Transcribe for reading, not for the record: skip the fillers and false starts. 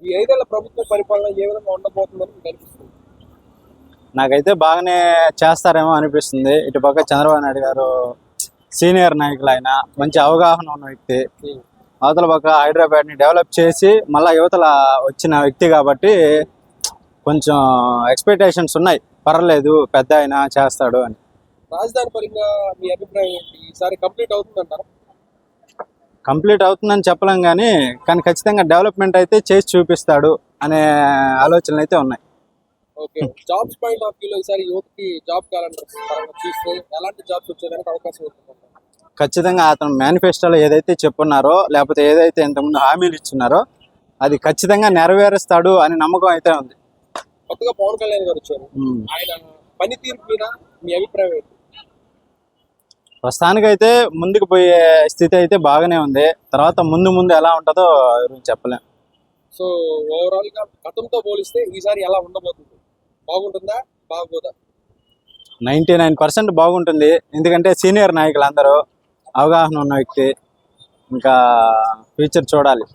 ఈ 5 ఏళ్ల ప్రభుత్వ పరిపాలన ఏ విధంగా ఉండబోతుందని మీకు అనిపిస్తుంది? నాకైతే బాగానే చేస్తారేమో అనిపిస్తుంది. ఇటుపక్క చంద్రబాబు నాయుడు గారు సీనియర్ నాయకులు, ఆయన మంచి అవగాహన ఉన్న వ్యక్తి. అవతల పక్క హైదరాబాద్ని డెవలప్ చేసి మళ్ళీ యువతల వచ్చిన వ్యక్తి కాబట్టి కొంచెం ఎక్స్పెక్టేషన్స్ ఉన్నాయి. పర్లేదు, పెద్ద ఆయన చేస్తాడు అని. రాజధాని పరంగా మీ అభిప్రాయం ఏంటి? ఈసారి కంప్లీట్ అవుతుందంటారా? కంప్లీట్ అవుతుందని చెప్పలేం కానీ ఖచ్చితంగా డెవలప్మెంట్ అయితే చేసి చూపిస్తాడు అనే ఆలోచనలు అయితే ఉన్నాయి. ఓకే. జాబ్స్ పాయింట్ ఆఫ్ వ్యూలో ఈసారి యువతకి జాబ్ క్యాలెండర్ పరంగా చూస్తే ఎలాంటి జాబ్స్ వచ్చేదానికి అవకాశం ఉంటుంది? ఖచ్చితంగా అతను మేనిఫెస్టోలో ఏదైతే చెప్పున్నారో, లేకపోతే ఏదైతే ఇంతకుముందు హామీలు ఇచ్చున్నారో అది ఖచ్చితంగా నెరవేరుస్తాడు అని నమ్మకం అయితే ఉంది. కొత్తగా పవన్ కళ్యాణ్ గారు వచ్చారు. ఆయన పనితీరు మీద మీ అభిప్రాయం ఏంటి? ప్రస్తుతానికైతే ముందుకు పోయే స్థితి అయితే బాగానే ఉంది. తర్వాత ముందు ఎలా ఉంటుందో చెప్పలేం. సో ఓవరాల్ గా గతంతో పోలిస్తే ఈసారి ఎలా ఉండబోతుంది? బాగుంటుందా, బాగోదా? 99% బాగుంటుంది. ఎందుకంటే సీనియర్ నాయకులు అందరూ అవగాహన ఉన్న వ్యక్తి. ఇంకా ఫ్యూచర్ చూడాలి.